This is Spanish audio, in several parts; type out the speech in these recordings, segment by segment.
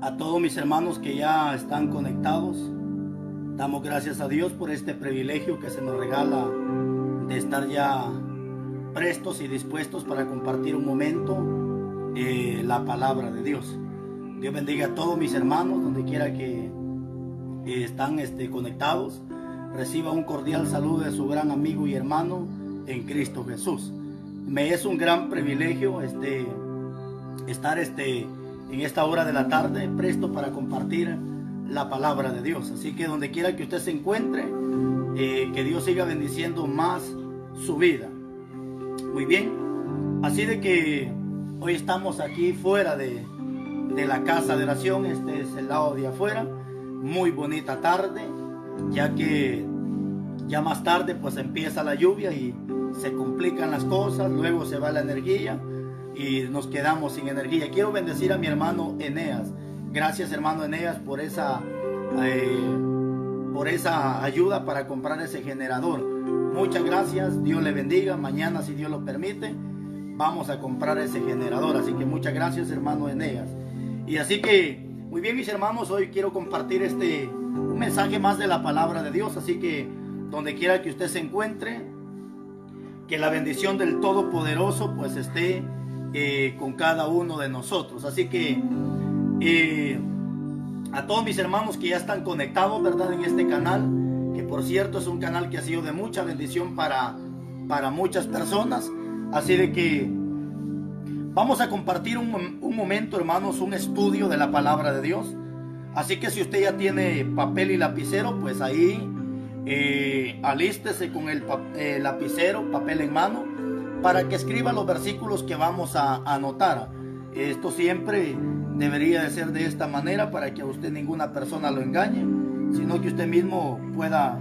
A todos mis hermanos que ya están conectados, damos gracias a Dios por este privilegio que se nos regala de estar ya prestos y dispuestos para compartir un momento la palabra de Dios. Dios bendiga a todos mis hermanos, donde quiera que están conectados. Reciba un cordial saludo de su gran amigo y hermano en Cristo Jesús. Me es un gran privilegio estar en esta hora de la tarde presto para compartir la palabra de Dios. Así que donde quiera que usted se encuentre, que Dios siga bendiciendo más su vida. Muy bien, así de que hoy estamos aquí fuera de la casa de oración. Este es el lado de afuera. Muy bonita tarde, ya que ya más tarde pues empieza la lluvia y se complican las cosas, luego se va la energía y nos quedamos sin energía. Quiero bendecir a mi hermano Eneas. Gracias, hermano Eneas, por esa ayuda para comprar ese generador. Muchas gracias, Dios le bendiga. Mañana, si Dios lo permite, vamos a comprar ese generador. Así que muchas gracias, hermano Eneas. Y así que, muy bien, mis hermanos, hoy quiero compartir un mensaje más de la palabra de Dios. Así que donde quiera que usted se encuentre, que la bendición del Todopoderoso pues esté con cada uno de nosotros. Así que a todos mis hermanos que ya están conectados, ¿verdad?, en este canal, que por cierto es un canal que ha sido de mucha bendición para muchas personas. Así de que vamos a compartir un momento, hermanos, un estudio de la palabra de Dios. Así que si usted ya tiene papel y lapicero, pues ahí alístese con el lapicero, papel en mano, para que escriba los versículos que vamos a anotar. Esto siempre debería de ser de esta manera, para que a usted ninguna persona lo engañe, sino que usted mismo pueda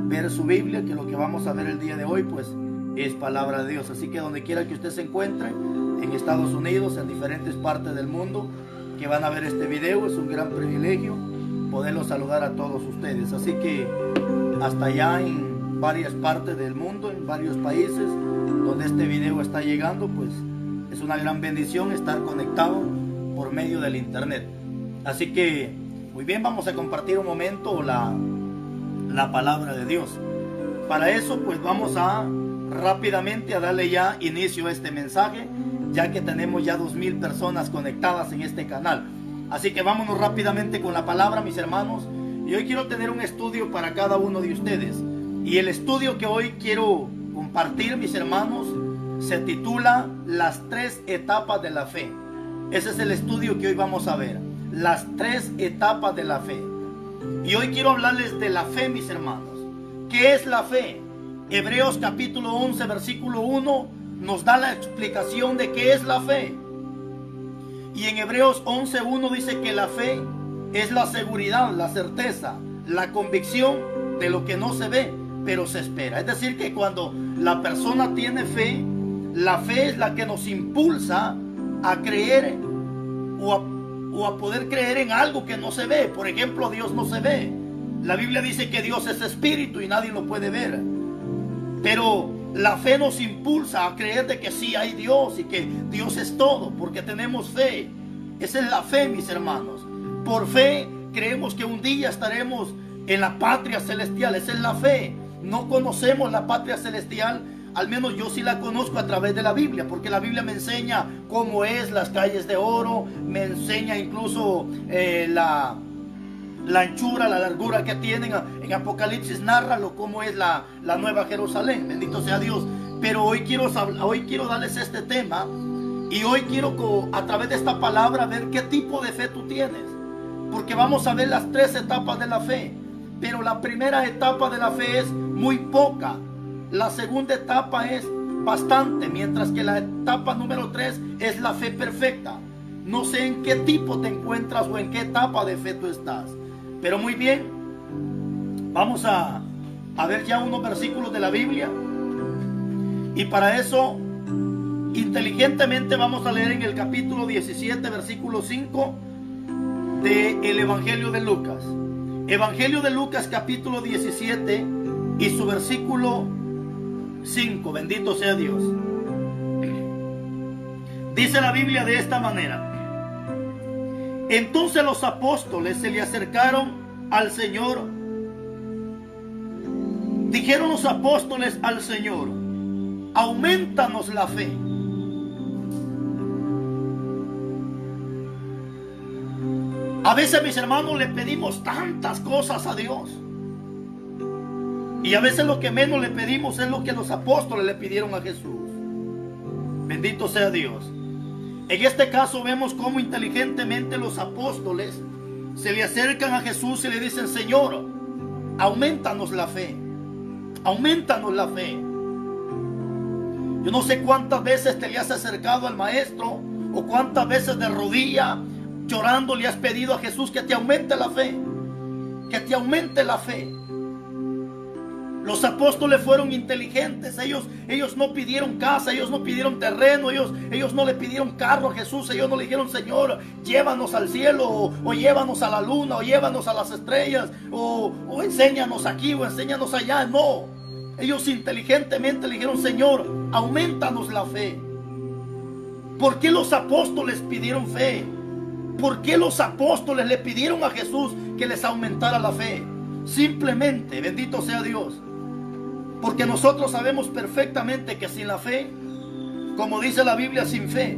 ver su Biblia, que lo que vamos a ver el día de hoy pues es palabra de Dios. Así que donde quiera que usted se encuentre, en Estados Unidos, en diferentes partes del mundo que van a ver este video, es un gran privilegio poderlos saludar a todos ustedes. Así que hasta allá en varias partes del mundo, en varios países donde este video está llegando, pues es una gran bendición estar conectado por medio del internet. Así que muy bien, vamos a compartir un momento la palabra de Dios. Para eso pues vamos a rápidamente a darle ya inicio a este mensaje, ya que tenemos ya 2000 personas conectadas en este canal. Así que vámonos rápidamente con la palabra, mis hermanos. Y hoy quiero tener un estudio para cada uno de ustedes. Y el estudio que hoy quiero compartir, mis hermanos, se titula Las 3 etapas de la fe. Ese es el estudio que hoy vamos a ver. Las 3 etapas de la fe. Y hoy quiero hablarles de la fe, mis hermanos. ¿Qué es la fe? Hebreos capítulo 11, versículo 1 nos da la explicación de qué es la fe. Y en Hebreos 11:1 dice que la fe es la seguridad, la certeza, la convicción de lo que no se ve, pero se espera. Es decir, que cuando la persona tiene fe, la fe es la que nos impulsa a creer o a poder creer en algo que no se ve. Por ejemplo, Dios no se ve. La Biblia dice que Dios es espíritu y nadie lo puede ver. Pero la fe nos impulsa a creer de que sí hay Dios y que Dios es todo, porque tenemos fe. Esa es la fe, mis hermanos. Por fe creemos que un día estaremos en la patria celestial. Esa es la fe. No conocemos la patria celestial, al menos yo sí la conozco a través de la Biblia, porque la Biblia me enseña cómo es las calles de oro, me enseña incluso la anchura, la largura que tienen. En Apocalipsis narra cómo es la nueva Jerusalén. Bendito sea Dios. Pero hoy quiero darles este tema, y hoy quiero a través de esta palabra ver qué tipo de fe tú tienes, porque vamos a ver las 3 etapas de la fe. Pero la primera etapa de la fe es muy poca, la segunda etapa es bastante, mientras que la etapa número 3 es la fe perfecta. No sé en qué tipo te encuentras o en qué etapa de fe tú estás. Pero muy bien, vamos a ver ya unos versículos de la Biblia. Y para eso, inteligentemente vamos a leer en el capítulo 17, versículo 5 del Evangelio de Lucas. Evangelio de Lucas, capítulo 17 y su versículo 5. Bendito sea Dios. Dice la Biblia de esta manera: Entonces los apóstoles se le acercaron al Señor. Dijeron los apóstoles al Señor: aumentanos la fe. A veces, mis hermanos, le pedimos tantas cosas a Dios, y a veces lo que menos le pedimos es lo que los apóstoles le pidieron a Jesús. Bendito sea Dios. En este caso vemos cómo inteligentemente los apóstoles se le acercan a Jesús y le dicen: Señor, aumentanos la fe. Aumentanos la fe. Yo no sé cuántas veces te le has acercado al Maestro, o cuántas veces de rodilla, llorando, le has pedido a Jesús que te aumente la fe. Que te aumente la fe. Los apóstoles fueron inteligentes. Ellos no pidieron casa, ellos no pidieron terreno, ellos no le pidieron carro a Jesús. Ellos no le dijeron: Señor, llévanos al cielo, o llévanos a la luna, o llévanos a las estrellas, o enséñanos aquí, o enséñanos allá. No, ellos inteligentemente le dijeron: Señor, aumentanos la fe. ¿Por qué los apóstoles pidieron fe? ¿Por qué los apóstoles le pidieron a Jesús que les aumentara la fe? Simplemente, bendito sea Dios, porque nosotros sabemos perfectamente que sin la fe, como dice la Biblia, sin fe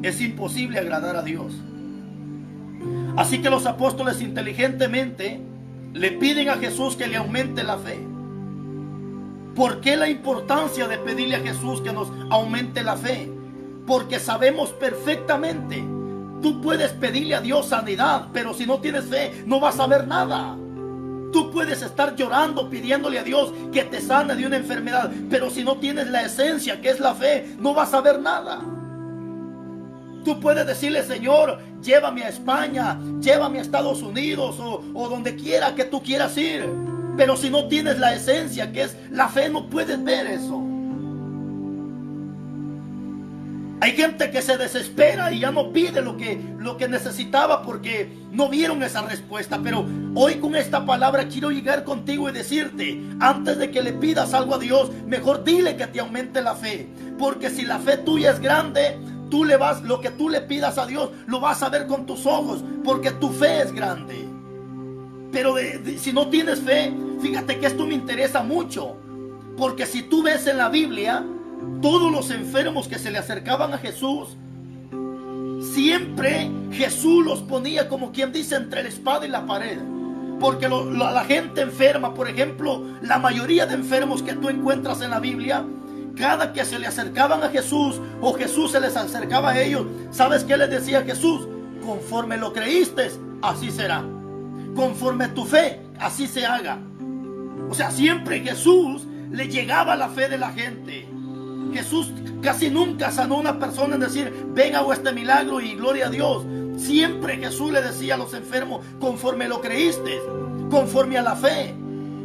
es imposible agradar a Dios. Así que los apóstoles inteligentemente le piden a Jesús que le aumente la fe. ¿Por qué la importancia de pedirle a Jesús que nos aumente la fe? Porque sabemos perfectamente, tú puedes pedirle a Dios sanidad, pero si no tienes fe no vas a ver nada. Tú puedes estar llorando pidiéndole a Dios que te sane de una enfermedad, pero si no tienes la esencia que es la fe, no vas a ver nada. Tú puedes decirle: Señor, llévame a España, llévame a Estados Unidos, o donde quiera que tú quieras ir, pero si no tienes la esencia que es la fe, no puedes ver eso. Hay gente que se desespera y ya no pide lo que necesitaba porque no vieron esa respuesta. Pero hoy con esta palabra quiero llegar contigo y decirte: antes de que le pidas algo a Dios, mejor dile que te aumente la fe. Porque si la fe tuya es grande, lo que tú le pidas a Dios lo vas a ver con tus ojos, porque tu fe es grande. Pero si no tienes fe, fíjate que esto me interesa mucho, porque si tú ves en la Biblia, todos los enfermos que se le acercaban a Jesús, siempre Jesús los ponía, como quien dice, entre la espada y la pared. Porque la gente enferma, por ejemplo, la mayoría de enfermos que tú encuentras en la Biblia, cada que se le acercaban a Jesús, o Jesús se les acercaba a ellos, ¿sabes qué les decía Jesús? Conforme lo creíste, así será. Conforme tu fe, así se haga. O sea, siempre Jesús le llegaba la fe de la gente. Jesús casi nunca sanó a una persona en decir: ven, hago este milagro y gloria a Dios. Siempre Jesús le decía a los enfermos: conforme lo creíste, conforme a la fe,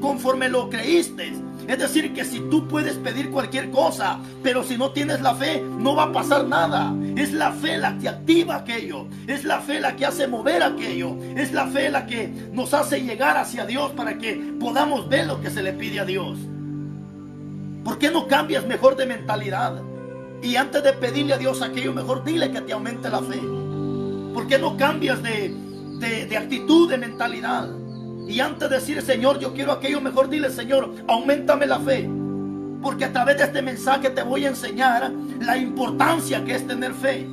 conforme lo creíste. Es decir, que si tú puedes pedir cualquier cosa, pero si no tienes la fe, no va a pasar nada. Es la fe la que activa aquello, es la fe la que hace mover aquello, es la fe la que nos hace llegar hacia Dios para que podamos ver lo que se le pide a Dios. ¿Por qué no cambias mejor de mentalidad? Y antes de pedirle a Dios aquello, mejor dile que te aumente la fe. ¿Por qué no cambias de actitud, de mentalidad? Y antes de decir: Señor, yo quiero aquello, mejor dile: Señor, auméntame la fe. Porque a través de este mensaje te voy a enseñar la importancia que es tener fe.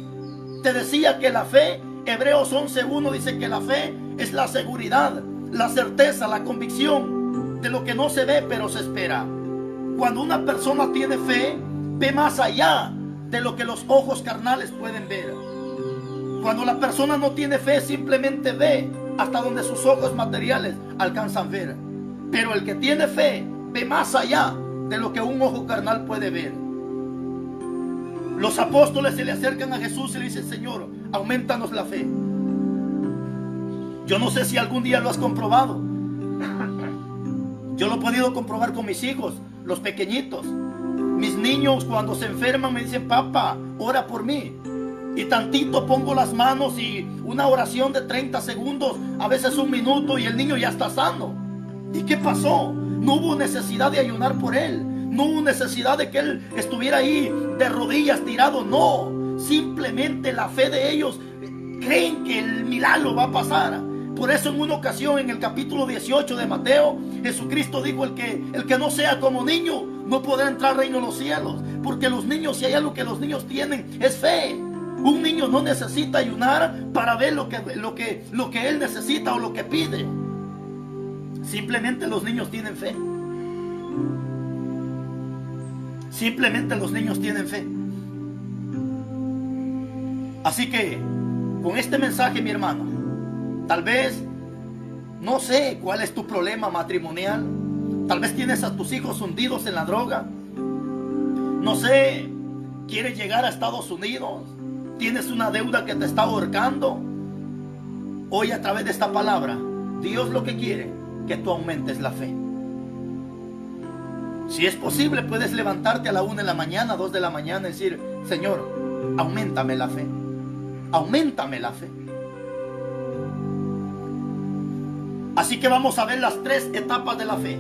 Te decía que la fe, Hebreos 11:1 dice que la fe es la seguridad, la certeza, la convicción de lo que no se ve pero se espera. Cuando una persona tiene fe, ve más allá de lo que los ojos carnales pueden ver. Cuando la persona no tiene fe, simplemente ve hasta donde sus ojos materiales alcanzan a ver. Pero el que tiene fe, ve más allá de lo que un ojo carnal puede ver. Los apóstoles se le acercan a Jesús y le dicen: Señor, aumentanos la fe. Yo no sé si algún día lo has comprobado. Yo lo he podido comprobar con mis hijos, los pequeñitos. Mis niños, cuando se enferman, me dicen: papá, ora por mí. Y tantito pongo las manos y una oración de 30 segundos, a veces 1 minuto, y el niño ya está sano. ¿Y qué pasó? No hubo necesidad de ayunar por él. No hubo necesidad de que él estuviera ahí de rodillas tirado. No, simplemente la fe de ellos creen que el milagro va a pasar. Por eso en una ocasión, en el capítulo 18 de Mateo, Jesucristo dijo: el que no sea como niño no podrá entrar al reino de los cielos. Porque los niños, si hay algo que los niños tienen, es fe. Un niño no necesita ayunar para ver lo que él necesita o lo que pide. Simplemente los niños tienen fe. Simplemente los niños tienen fe. Así que con este mensaje, mi hermano, tal vez no sé cuál es tu problema matrimonial. Tal vez tienes a tus hijos hundidos en la droga. No sé, quieres llegar a Estados Unidos. Tienes una deuda que te está ahorcando. Hoy, a través de esta palabra, Dios lo que quiere, que tú aumentes la fe. Si es posible, puedes levantarte a la 1 de la mañana, 2 de la mañana y decir: Señor, auméntame la fe. Auméntame la fe. Así que vamos a ver las 3 etapas de la fe.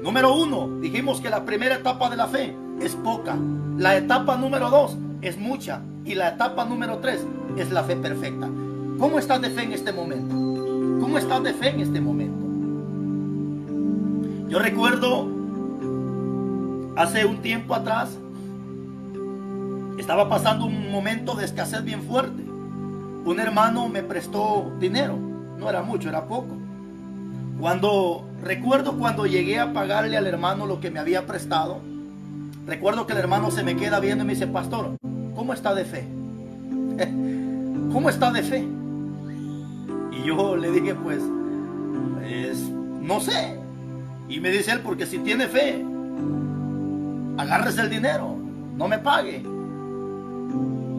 Número 1, dijimos que la primera etapa de la fe es poca. La etapa número 2 es mucha. Y la etapa número 3 es la fe perfecta. ¿Cómo estás de fe en este momento? ¿Cómo estás de fe en este momento? Yo recuerdo hace un tiempo atrás, estaba pasando un momento de escasez bien fuerte. Un hermano me prestó dinero. No era mucho, era poco. Recuerdo cuando llegué a pagarle al hermano lo que me había prestado, recuerdo que el hermano se me queda viendo y me dice: pastor, ¿cómo está de fe? ¿Cómo está de fe? Y yo le dije: pues no sé. Y me dice él: porque si tiene fe, agárrese el dinero, no me pague.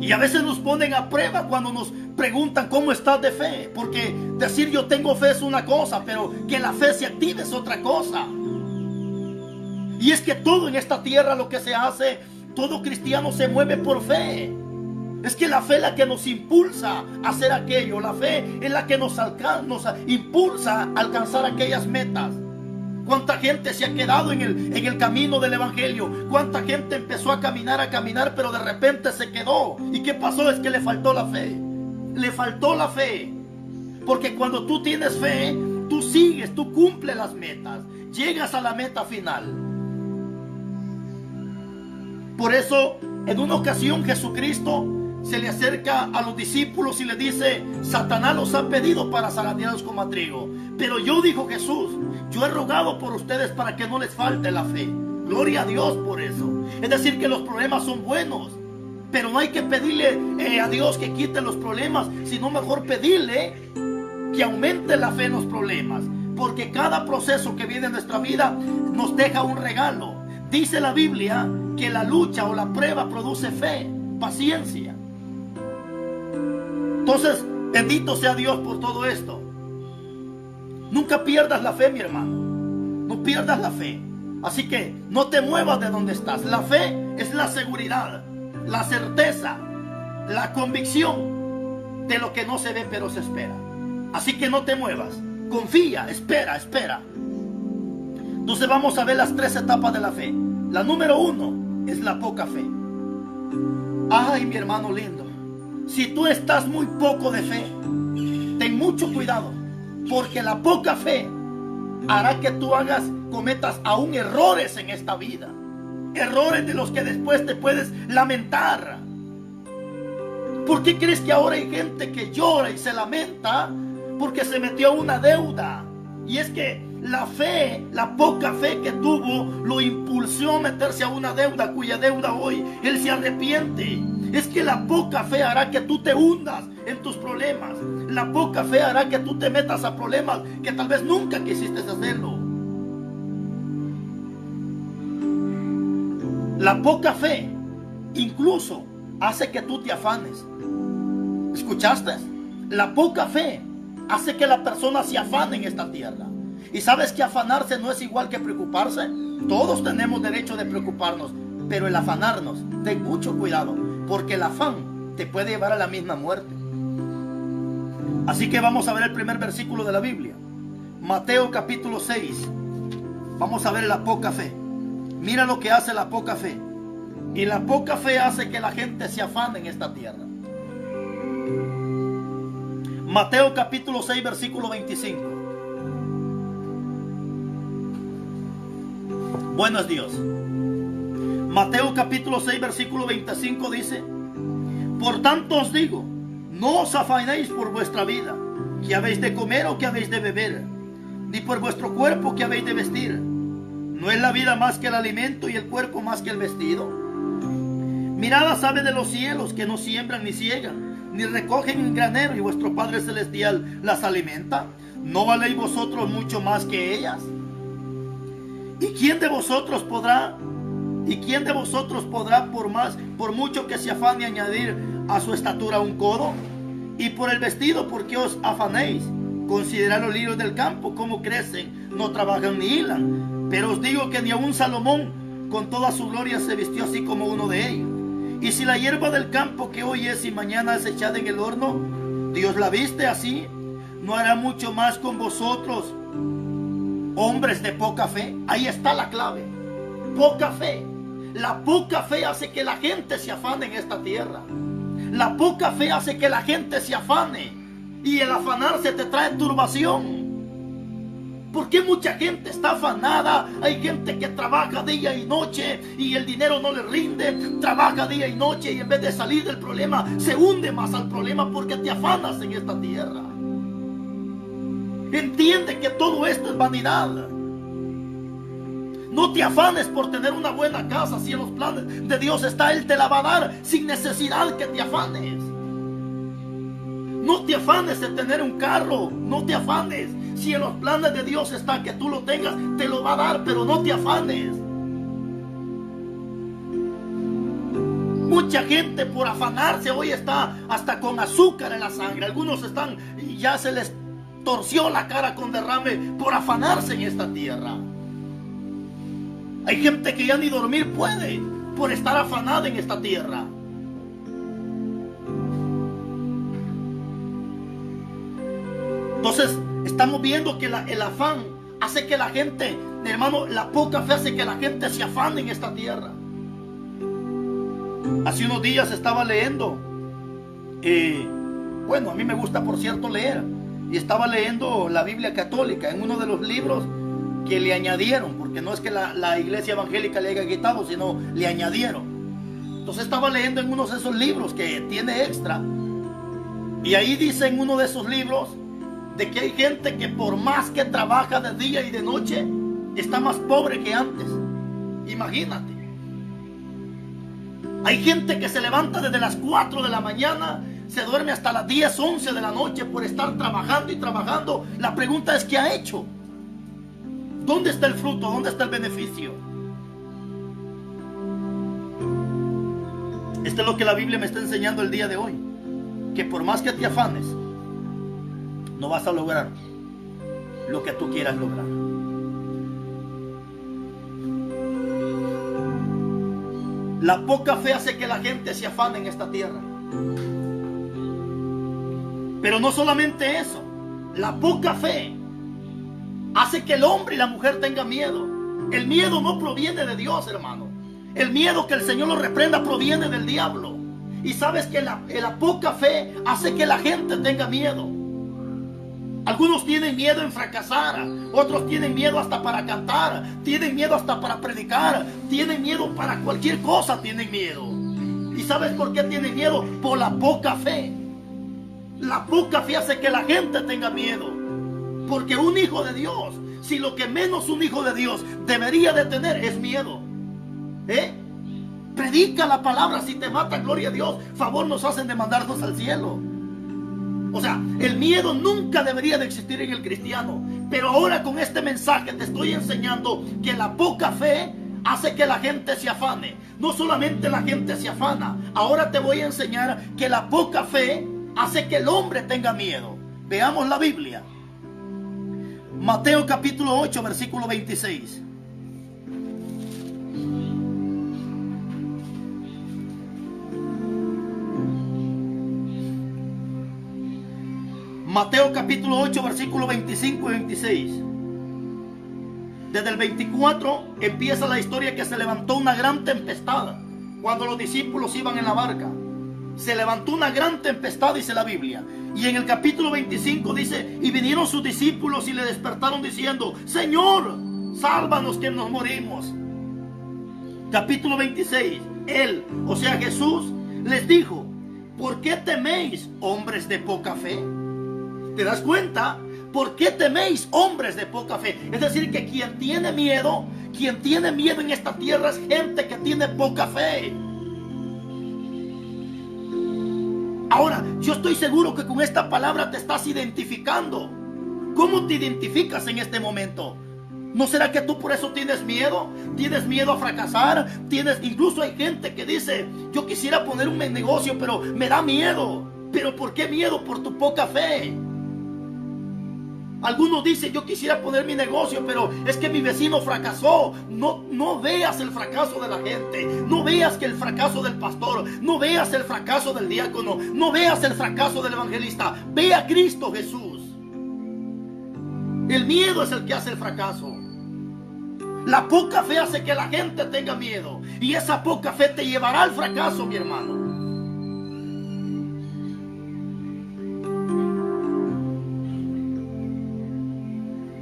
Y a veces nos ponen a prueba cuando nos preguntan cómo estás de fe. Porque decir yo tengo fe es una cosa, pero que la fe se active es otra cosa. Y es que todo en esta tierra, lo que se hace, todo cristiano se mueve por fe. Es que la fe es la que nos impulsa a hacer aquello. La fe es la que nos impulsa a alcanzar aquellas metas. ¿Cuánta gente se ha quedado en el camino del evangelio? ¿Cuánta gente empezó a caminar, pero de repente se quedó? ¿Y qué pasó? Es que le faltó la fe. Le faltó la fe. Porque cuando tú tienes fe, tú sigues, tú cumples las metas. Llegas a la meta final. Por eso, en una ocasión Jesucristo se le acerca a los discípulos y le dice: Satanás los ha pedido para zarandearlos como a trigo, pero yo, dijo Jesús, yo he rogado por ustedes para que no les falte la fe. Gloria a Dios por eso. Es decir, que los problemas son buenos, pero no hay que pedirle a Dios que quite los problemas, sino mejor pedirle que aumente la fe en los problemas, porque cada proceso que viene en nuestra vida nos deja un regalo. Dice la Biblia que la lucha o la prueba produce fe, paciencia. Entonces, bendito sea Dios por todo esto. Nunca pierdas la fe, mi hermano. No pierdas la fe. Así que no te muevas de donde estás. La fe es la seguridad, la certeza, la convicción de lo que no se ve pero se espera. Así que no te muevas. Confía, espera. Entonces vamos a ver las 3 etapas de la fe. La número 1 es la poca fe. Ay, mi hermano lindo. Si tú estás muy poco de fe, ten mucho cuidado, porque la poca fe hará que tú cometas aún errores en esta vida. Errores de los que después te puedes lamentar. ¿Por qué crees que ahora hay gente que llora y se lamenta? Porque se metió a una deuda. Y es que la fe, la poca fe que tuvo, lo impulsó a meterse a una deuda, cuya deuda hoy él se arrepiente. Es que la poca fe hará que tú te hundas en tus problemas. La poca fe hará que tú te metas a problemas que tal vez nunca quisiste hacerlo. La poca fe incluso hace que tú te afanes. ¿Escuchaste? La poca fe hace que la persona se afane en esta tierra. ¿Y sabes que afanarse no es igual que preocuparse? Todos tenemos derecho de preocuparnos, pero el afanarnos, ten mucho cuidado, porque el afán te puede llevar a la misma muerte. Así que vamos a ver el primer versículo de la Biblia. Mateo capítulo 6. Vamos a ver la poca fe. Mira lo que hace la poca fe. Y la poca fe hace que la gente se afane en esta tierra. Mateo capítulo 6, versículo 25. Bueno es Dios. Mateo capítulo 6, versículo 25 dice: por tanto os digo, no os afanéis por vuestra vida, que habéis de comer o que habéis de beber, ni por vuestro cuerpo que habéis de vestir. ¿No es la vida más que el alimento y el cuerpo más que el vestido? Mirad las aves de los cielos, que no siembran ni ciegan, ni recogen en granero, y vuestro Padre Celestial las alimenta. ¿No valéis vosotros mucho más que ellas? ¿Y quién de vosotros podrá por mucho que se afane, añadir a su estatura un codo? Y por el vestido, ¿por qué os afanéis? Considerad los lirios del campo, cómo crecen, no trabajan ni hilan. Pero os digo que ni aun Salomón con toda su gloria se vistió así como uno de ellos. Y si la hierba del campo, que hoy es y mañana es echada en el horno, Dios la viste así, ¿no hará mucho más con vosotros, hombres de poca fe? Ahí está la clave. Poca fe. La poca fe hace que la gente se afane en esta tierra. La poca fe hace que la gente se afane. Y el afanarse te trae turbación. ¿Por qué mucha gente está afanada? Hay gente que trabaja día y noche y el dinero no le rinde. Trabaja día y noche y en vez de salir del problema se hunde más al problema porque te afanas en esta tierra. Entiende que todo esto es vanidad. No te afanes por tener una buena casa. Si en los planes de Dios está, Él te la va a dar sin necesidad que te afanes. No te afanes de tener un carro. No te afanes. Si en los planes de Dios está que tú lo tengas, te lo va a dar, pero no te afanes. Mucha gente por afanarse hoy está hasta con azúcar en la sangre. Algunos están y ya se les torció la cara con derrame por afanarse en esta tierra. Hay gente que ya ni dormir puede por estar afanada en esta tierra. Entonces estamos viendo que el afán hace que la gente, hermano, la poca fe hace que la gente se afane en esta tierra. Hace unos días estaba leyendo, bueno, a mí me gusta por cierto leer, y estaba leyendo la Biblia católica en uno de los libros que le añadieron, porque no es que la iglesia evangélica le haya quitado, sino le añadieron. Entonces estaba leyendo en uno de esos libros que tiene extra, y ahí dice en uno de esos libros de que hay gente que por más que trabaja de día y de noche, está más pobre que antes. Imagínate. Hay gente que se levanta desde las 4 de la mañana, se duerme hasta las 10, 11 de la noche por estar trabajando y trabajando. La pregunta es, ¿qué ha hecho? ¿Dónde está el fruto? ¿Dónde está el beneficio? Esto es lo que la Biblia me está enseñando el día de hoy. Que por más que te afanes, no vas a lograr lo que tú quieras lograr. La poca fe hace que la gente se afane en esta tierra. Pero no solamente eso. La poca fe hace que el hombre y la mujer tengan miedo. El miedo no proviene de Dios, hermano. El miedo que el Señor lo reprenda proviene del diablo. Y sabes que la poca fe hace que la gente tenga miedo. Algunos tienen miedo en fracasar, otros tienen miedo hasta para cantar, tienen miedo hasta para predicar, tienen miedo para cualquier cosa, tienen miedo. ¿Y sabes por qué tienen miedo? Por la poca fe. La poca fe hace que la gente tenga miedo. Porque un hijo de Dios, si lo que menos un hijo de Dios debería de tener es miedo, predica la palabra. Si te mata, gloria a Dios, favor nos hacen de mandarnos al cielo. O sea, el miedo nunca debería de existir en el cristiano. Pero ahora con este mensaje te estoy enseñando que la poca fe hace que la gente se afane. No solamente la gente se afana, ahora te voy a enseñar que la poca fe hace que el hombre tenga miedo. Veamos la Biblia. Mateo capítulo 8, versículo 26. Mateo capítulo 8, versículo 25 y 26. Desde el 24 empieza la historia que se levantó una gran tempestad cuando los discípulos iban en la barca. se levantó una gran tempestad, dice la Biblia. Y en el capítulo 25 dice, y vinieron sus discípulos y le despertaron diciendo, Señor, sálvanos que nos morimos. Capítulo 26, él, o sea Jesús, les dijo, ¿por qué teméis, hombres de poca fe? ¿Te das cuenta? ¿Por qué teméis, hombres de poca fe? Es decir, que quien tiene miedo en esta tierra es gente que tiene poca fe. Ahora, yo estoy seguro que con esta palabra te estás identificando. ¿Cómo te identificas en este momento? ¿No será que tú por eso tienes miedo? ¿Tienes miedo a fracasar? Incluso hay gente que dice, yo quisiera poner un negocio, pero me da miedo. ¿Pero por qué miedo? Por tu poca fe. Algunos dicen, yo quisiera poner mi negocio, pero es que mi vecino fracasó. No veas el fracaso de la gente. No veas que el fracaso del pastor. No veas el fracaso del diácono. No veas el fracaso del evangelista. Ve a Cristo Jesús. El miedo es el que hace el fracaso. La poca fe hace que la gente tenga miedo. Y esa poca fe te llevará al fracaso, mi hermano.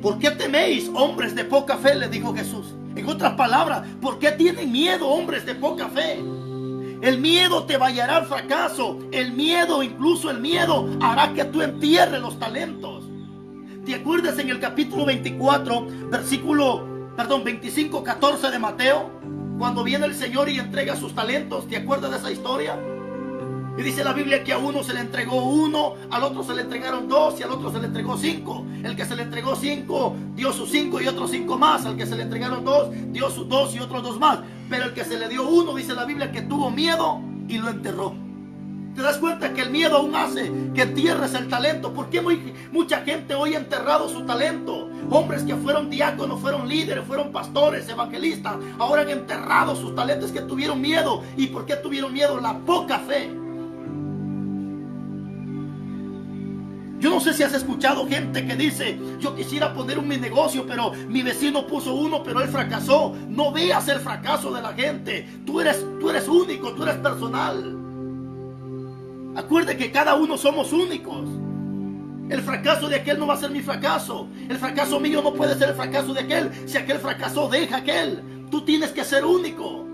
¿Por qué teméis, hombres de poca fe? Le dijo Jesús. En otras palabras, ¿por qué tienen miedo, hombres de poca fe? El miedo te va a llevar al fracaso. El miedo, incluso el miedo, hará que tú entierres los talentos. ¿Te acuerdas en el capítulo 25, 14 de Mateo? Cuando viene el Señor y entrega sus talentos. ¿Te acuerdas de esa historia? Y dice la Biblia que a uno se le entregó 1, al otro se le entregaron 2 y al otro se le entregó 5. El que se le entregó 5 dio sus 5 y otros 5 más. Al que se le entregaron 2 dio sus 2 y otros 2 más. Pero el que se le dio 1, dice la Biblia, que tuvo miedo y lo enterró. ¿Te das cuenta que el miedo aún hace que entierres el talento? ¿Por qué mucha gente hoy ha enterrado su talento? Hombres que fueron diáconos, fueron líderes, fueron pastores, evangelistas, ahora han enterrado sus talentos, que tuvieron miedo. ¿Y por qué tuvieron miedo? La poca fe. Yo no sé si has escuchado gente que dice, yo quisiera poner mi negocio, pero mi vecino puso uno, pero él fracasó. No veas el fracaso de la gente. Tú eres único, tú eres personal. Acuérdate que cada uno somos únicos. El fracaso de aquel no va a ser mi fracaso. El fracaso mío no puede ser el fracaso de aquel. Si aquel fracasó, deja aquel. Tú tienes que ser único.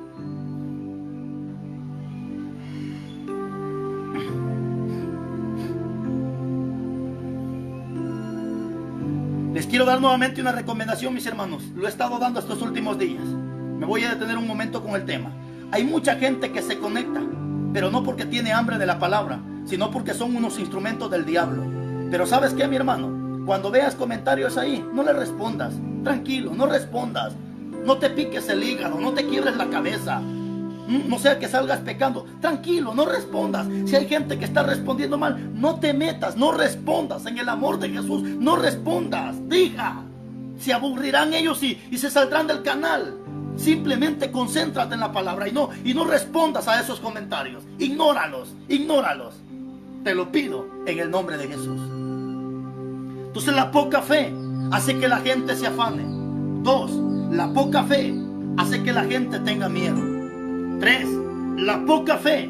Les quiero dar nuevamente una recomendación, mis hermanos. Lo he estado dando estos últimos días. Me voy a detener un momento con el tema. Hay mucha gente que se conecta, pero no porque tiene hambre de la palabra, sino porque son unos instrumentos del diablo. Pero ¿sabes qué, mi hermano? Cuando veas comentarios ahí, no le respondas. Tranquilo, no respondas. No te piques el hígado, no te quiebres la cabeza. No sea que salgas pecando. Tranquilo, no respondas. Si hay gente que está respondiendo mal, no te metas, no respondas. En el amor de Jesús, no respondas. Deja. Se aburrirán ellos y se saldrán del canal. Simplemente concéntrate en la palabra y no respondas a esos comentarios. Ignóralos. Te lo pido en el nombre de Jesús. Entonces la poca fe hace que la gente se afane. 2, la poca fe hace que la gente tenga miedo. 3, la poca fe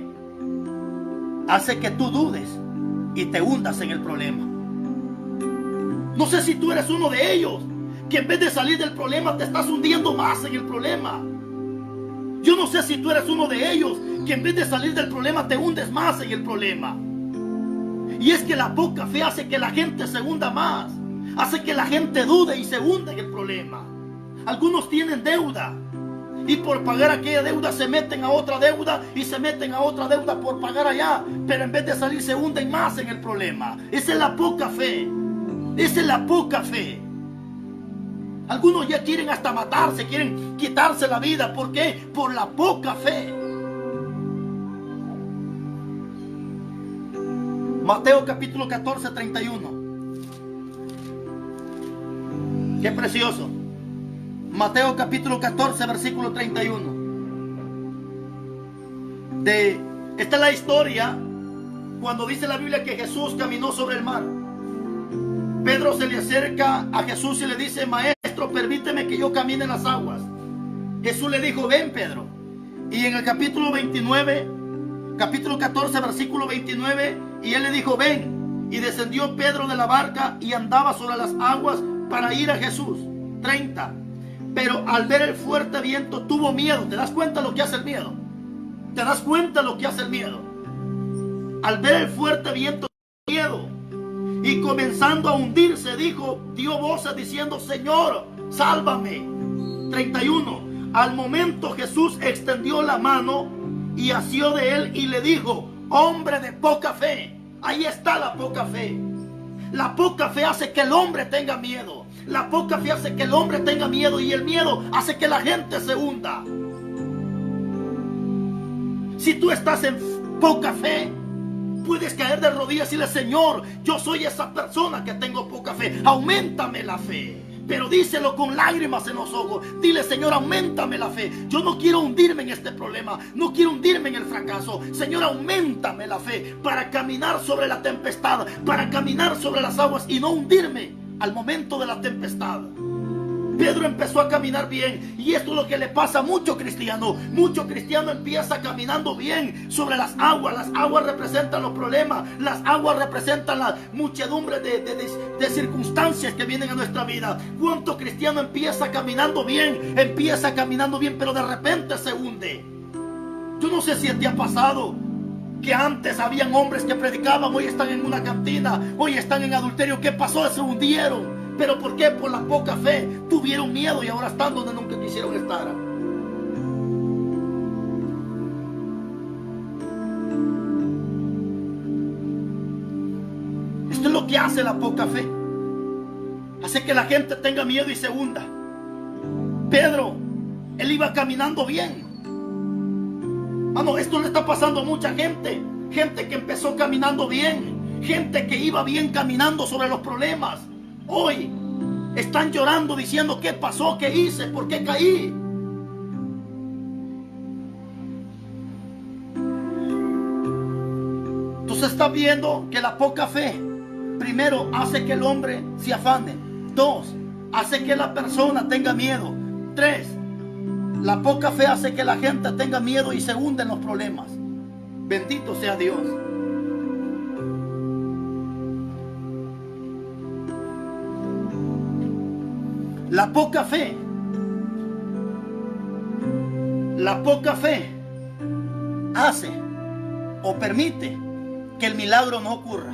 hace que tú dudes y te hundas en el problema. No sé si tú eres uno de ellos, que en vez de salir del problema te estás hundiendo más en el problema. Yo no sé si tú eres uno de ellos, que en vez de salir del problema te hundes más en el problema. Y es que la poca fe hace que la gente se hunda más, hace que la gente dude y se hunda en el problema. Algunos tienen deuda y por pagar aquella deuda se meten a otra deuda y se meten a otra deuda por pagar allá, pero en vez de salir se hunden más en el problema. Esa es la poca fe. Esa es la poca fe. Algunos ya quieren hasta matarse, quieren quitarse la vida. ¿Por qué? Por la poca fe. Mateo capítulo 14, 31. Qué precioso. Mateo capítulo 14, versículo 31. Esta es la historia cuando dice la Biblia que Jesús caminó sobre el mar. Pedro se le acerca a Jesús y le dice: Maestro, permíteme que yo camine en las aguas. Jesús le dijo: ven, Pedro. Y en el capítulo 29, capítulo 14, versículo 29, y él le dijo: ven. Y descendió Pedro de la barca y andaba sobre las aguas para ir a Jesús. 30. Pero al ver el fuerte viento tuvo miedo. ¿Te das cuenta lo que hace el miedo? ¿Te das cuenta lo que hace el miedo? Al ver el fuerte viento tuvo miedo, y comenzando a hundirse dio voces diciendo: Señor, sálvame. 31. Al momento Jesús extendió la mano y asió de él y le dijo: hombre de poca fe. Ahí está la poca fe. La poca fe hace que el hombre tenga miedo. La poca fe hace que el hombre tenga miedo, y el miedo hace que la gente se hunda. Si tú estás en poca fe, puedes caer de rodillas y decirle: Señor, yo soy esa persona que tengo poca fe, auméntame la fe. Pero díselo con lágrimas en los ojos. Dile: Señor, auméntame la fe. Yo no quiero hundirme en este problema. No quiero hundirme en el fracaso. Señor, auméntame la fe para caminar sobre la tempestad, para caminar sobre las aguas y no hundirme al momento de la tempestad. Pedro empezó a caminar bien, y esto es lo que le pasa a mucho cristiano. Mucho cristiano empieza caminando bien sobre las aguas. Las aguas representan los problemas, las aguas representan la muchedumbre de circunstancias que vienen a nuestra vida. ¿Cuánto cristiano empieza caminando bien, pero de repente se hunde? Yo no sé si te ha pasado que antes habían hombres que predicaban, hoy están en una cantina, hoy están en adulterio. ¿Qué pasó? Se hundieron. ¿Pero por qué? Por la poca fe. Tuvieron miedo y ahora están donde nunca quisieron estar. Esto es lo que hace la poca fe. Hace que la gente tenga miedo y se hunda. Pedro, él iba caminando bien. Mano, esto le está pasando a mucha gente. Gente que empezó caminando bien. Gente que iba bien caminando sobre los problemas. Hoy están llorando diciendo: ¿qué pasó? ¿Qué hice? ¿Por qué caí? Entonces estás viendo que la poca fe, primero, hace que el hombre se afane. 2, hace que la persona tenga miedo. 3, la poca fe hace que la gente tenga miedo y se hunde en los problemas. Bendito sea Dios. La poca fe hace o permite que el milagro no ocurra.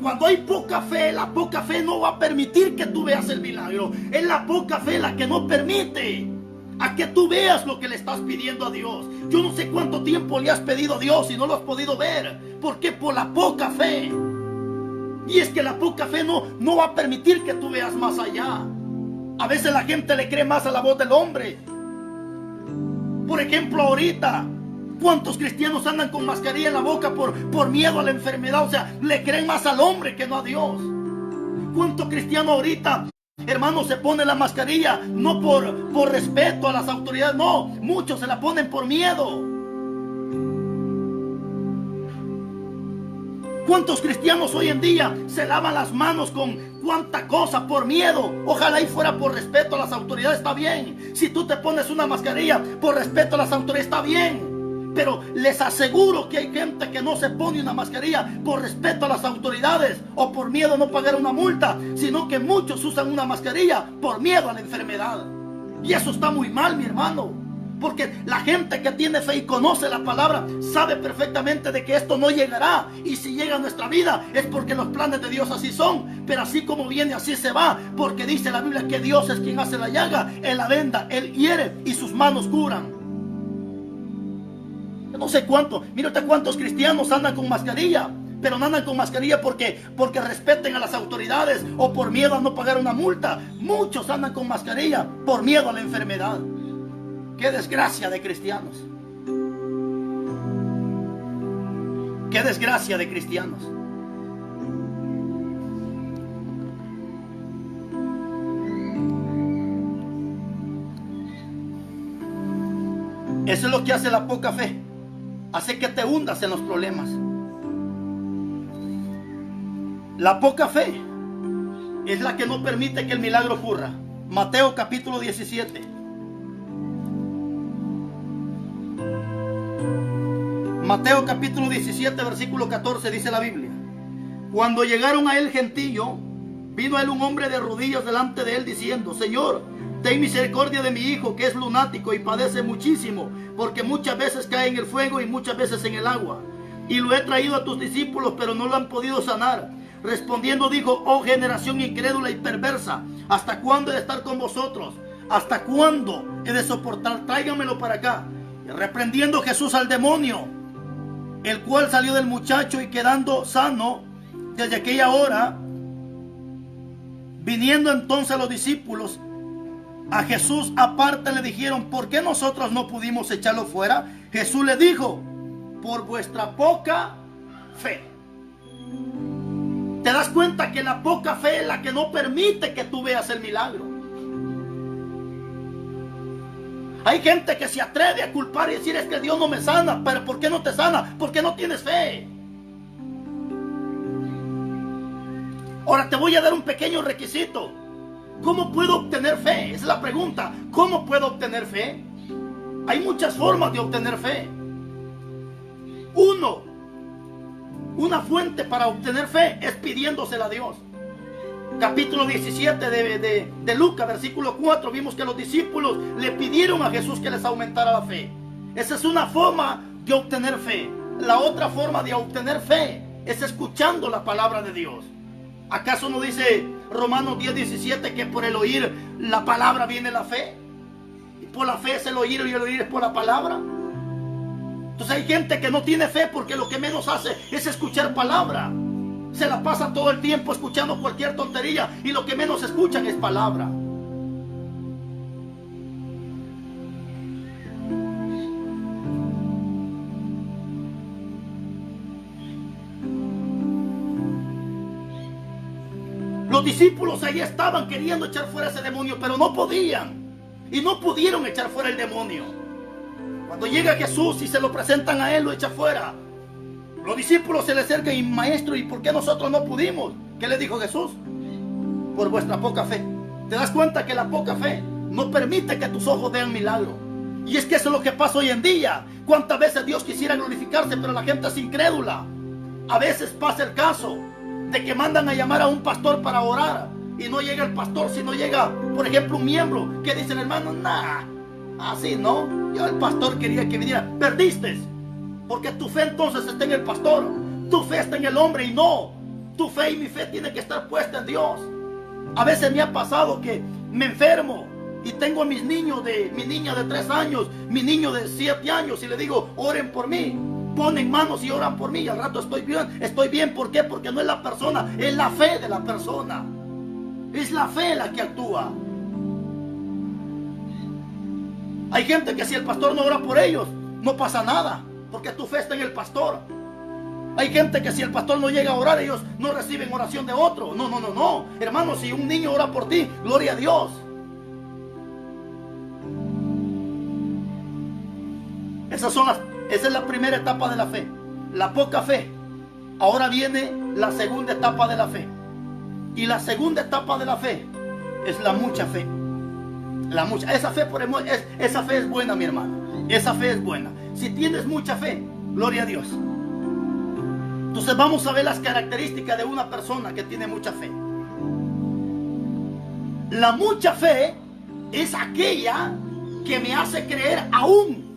Cuando hay poca fe, la poca fe no va a permitir que tú veas el milagro. Es la poca fe la que no permite a que tú veas lo que le estás pidiendo a Dios. Yo no sé cuánto tiempo le has pedido a Dios y no lo has podido ver. ¿Por qué? Por la poca fe. Y es que la poca fe no va a permitir que tú veas más allá. A veces la gente le cree más a la voz del hombre. Por ejemplo, ahorita, ¿cuántos cristianos andan con mascarilla en la boca por miedo a la enfermedad? O sea, le creen más al hombre que no a Dios. ¿Cuántos cristianos ahorita, hermanos, se ponen la mascarilla no por respeto a las autoridades? No, muchos se la ponen por miedo. ¿Cuántos cristianos hoy en día se lavan las manos con cuánta cosa por miedo? Ojalá y fuera por respeto a las autoridades, está bien. Si tú te pones una mascarilla por respeto a las autoridades, está bien. Pero les aseguro que hay gente que no se pone una mascarilla por respeto a las autoridades o por miedo a no pagar una multa, sino que muchos usan una mascarilla por miedo a la enfermedad. Y eso está muy mal, mi hermano. Porque la gente que tiene fe y conoce la palabra sabe perfectamente de que esto no llegará. Y si llega a nuestra vida es porque los planes de Dios así son. Pero así como viene, así se va. Porque dice la Biblia que Dios es quien hace la llaga. Él la venda, Él hiere y sus manos curan. Yo no sé cuánto. Mírate cuántos cristianos andan con mascarilla. Pero no andan con mascarilla porque respeten a las autoridades o por miedo a no pagar una multa. Muchos andan con mascarilla por miedo a la enfermedad. ¡Qué desgracia de cristianos! ¡Qué desgracia de cristianos! Eso es lo que hace la poca fe. Hace que te hundas en los problemas. La poca fe es la que no permite que el milagro ocurra. Mateo capítulo 17. Mateo capítulo 17, versículo 14, dice la Biblia: cuando llegaron a él gentío, vino a él un hombre de rodillas delante de él diciendo: Señor, ten misericordia de mi hijo, que es lunático y padece muchísimo, porque muchas veces cae en el fuego y muchas veces en el agua. Y lo he traído a tus discípulos, pero no lo han podido sanar. Respondiendo dijo: oh generación incrédula y perversa, ¿hasta cuándo he de estar con vosotros? ¿Hasta cuándo he de soportar? Tráigamelo para acá. Y reprendiendo Jesús al demonio, el cual salió del muchacho, y quedando sano desde aquella hora, viniendo entonces los discípulos a Jesús aparte, le dijeron: ¿por qué nosotros no pudimos echarlo fuera? Jesús le dijo: por vuestra poca fe. ¿Te das cuenta que la poca fe es la que no permite que tú veas el milagro? Hay gente que se atreve a culpar y decir: es que Dios no me sana. ¿Pero por qué no te sana? Porque no tienes fe. Ahora te voy a dar un pequeño requisito. ¿Cómo puedo obtener fe? Esa es la pregunta. ¿Cómo puedo obtener fe? Hay muchas formas de obtener fe. Una fuente para obtener fe es pidiéndosela a Dios. Capítulo 17 de Lucas, versículo 4, vimos que los discípulos le pidieron a Jesús que les aumentara la fe. Esa es una forma de obtener fe. La otra forma de obtener fe es escuchando la palabra de Dios. ¿Acaso no dice Romanos 10:17 que por el oír la palabra viene la fe? Y por la fe es el oír, y el oír es por la palabra. Entonces hay gente que no tiene fe porque lo que menos hace es escuchar palabra. Se la pasa todo el tiempo escuchando cualquier tontería, y lo que menos escuchan es palabra. Los discípulos ahí estaban queriendo echar fuera ese demonio, pero no podían. Y no pudieron echar fuera el demonio. Cuando llega Jesús y se lo presentan a él, lo echa fuera. Los discípulos se le acercan y: maestro, ¿y por qué nosotros no pudimos? ¿Qué le dijo Jesús? Por vuestra poca fe. ¿Te das cuenta que la poca fe no permite que tus ojos vean milagro? Y es que eso es lo que pasa hoy en día. ¿Cuántas veces Dios quisiera glorificarse, pero la gente es incrédula? A veces pasa el caso de que mandan a llamar a un pastor para orar, y no llega el pastor, sino llega, por ejemplo, un miembro que dice: hermano, así no, yo el pastor quería que viniera. Perdiste, porque tu fe entonces está en el pastor, tu fe está en el hombre, y no, tu fe y mi fe tiene que estar puesta en Dios. A veces me ha pasado que me enfermo y tengo a mi niña de 3 años, mi niño de 7 años, y le digo: oren por mí. Ponen manos y oran por mí, y al rato estoy bien. ¿Por qué? Porque no es la persona, es la fe de la persona. Es la fe la que actúa. Hay gente que si el pastor no ora por ellos, no pasa nada, porque tu fe está en el pastor. Hay gente que si el pastor no llega a orar, ellos no reciben oración de otro. No. Hermano, si un niño ora por ti, gloria a Dios. Esa es la primera etapa de la fe, la poca fe. Ahora viene la segunda etapa de la fe. Y la segunda etapa de la fe es la mucha fe. Esa fe es buena, mi hermano. Esa fe es buena. Si tienes mucha fe, gloria a Dios. Entonces vamos a ver las características de una persona que tiene mucha fe. La mucha fe es aquella que me hace creer aún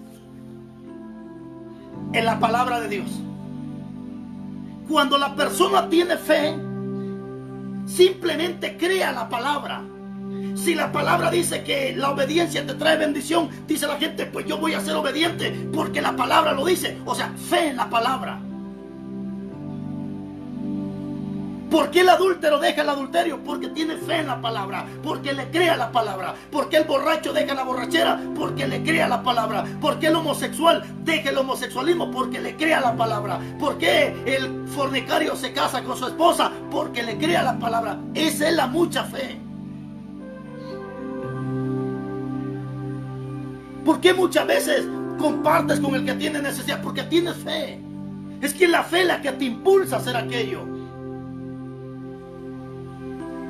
en la palabra de Dios. Cuando la persona tiene fe, simplemente crea la palabra. Si la palabra dice que la obediencia te trae bendición, dice la gente: pues yo voy a ser obediente porque la palabra lo dice. O sea, fe en la palabra. ¿Por qué el adúltero deja el adulterio? Porque tiene fe en la palabra, porque le crea la palabra. ¿Por qué el borracho deja la borrachera? Porque le crea la palabra. ¿Por qué el homosexual deja el homosexualismo? Porque le crea la palabra. ¿Por qué el fornicario se casa con su esposa? Porque le crea la palabra. Esa es la mucha fe. ¿Por qué muchas veces compartes con el que tiene necesidad? Porque tienes fe. Es que la fe es la que te impulsa a hacer aquello.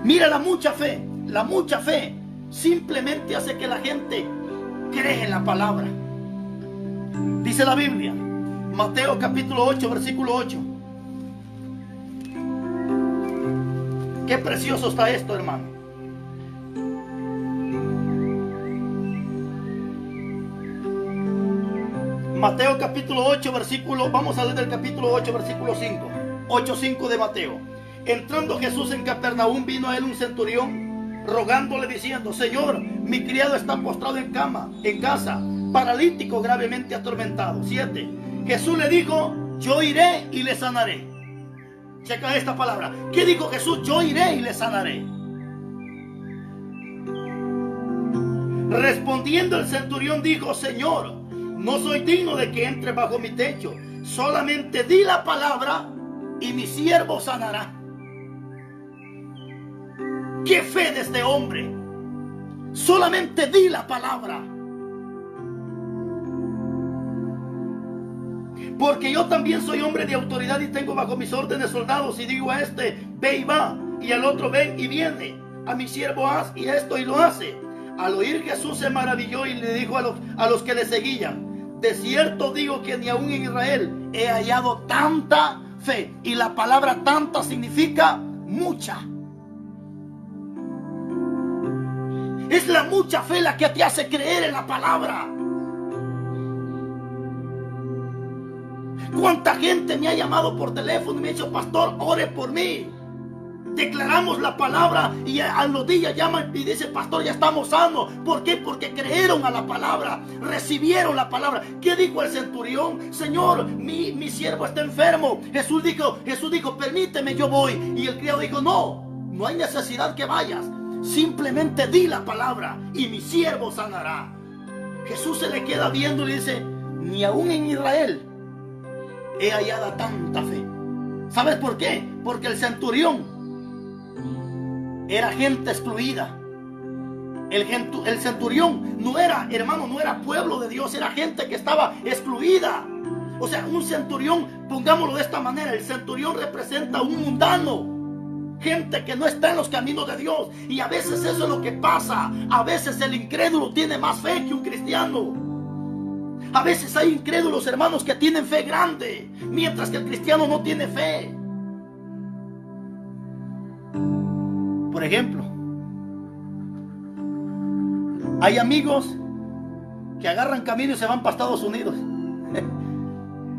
Mira, la mucha fe simplemente hace que la gente cree en la palabra. Dice la Biblia Mateo capítulo 8, versículo 8. Qué precioso está esto, hermano. Mateo capítulo 8, versículo, vamos a leer el capítulo 8, versículo 5. 8:5 de Mateo. Entrando Jesús en Capernaum, vino a él un centurión, rogándole diciendo: Señor, mi criado está postrado en casa, paralítico, gravemente atormentado. 7. Jesús le dijo: yo iré y le sanaré. Checa esta palabra. ¿Qué dijo Jesús? Yo iré y le sanaré. Respondiendo el centurión dijo: Señor, no soy digno de que entre bajo mi techo. Solamente di la palabra y mi siervo sanará. ¡Qué fe de este hombre! Solamente di la palabra. Porque yo también soy hombre de autoridad y tengo bajo mis órdenes soldados, y digo a este: ve y va, y al otro: ven y viene. A mi siervo haz y esto, y lo hace. Al oír Jesús se maravilló y le dijo a los que le seguían: de cierto digo que ni aún en Israel he hallado tanta fe. Y la palabra tanta significa mucha. Es la mucha fe la que te hace creer en la palabra. ¿Cuánta gente me ha llamado por teléfono y me ha dicho: pastor, ore por mí? Declaramos la palabra y a los días llaman y dicen: pastor, ya estamos sanos. ¿Por qué? Porque creyeron a la palabra, recibieron la palabra. ¿Qué dijo el centurión? Señor, mi siervo está enfermo. Jesús dijo: permíteme, yo voy. Y el criado dijo: no hay necesidad que vayas. Simplemente di la palabra y mi siervo sanará. Jesús se le queda viendo y le dice: ni aún en Israel he hallado tanta fe. ¿Sabes por qué? Porque el centurión era gente excluida. El centurión no era, hermano, no era pueblo de Dios, era gente que estaba excluida. O sea, un centurión, pongámoslo de esta manera, el centurión representa a un mundano. Gente que no está en los caminos de Dios. Y a veces eso es lo que pasa. A veces el incrédulo tiene más fe que un cristiano. A veces hay incrédulos, hermanos, que tienen fe grande, mientras que el cristiano no tiene fe. Por ejemplo, hay amigos que agarran camino y se van para Estados Unidos.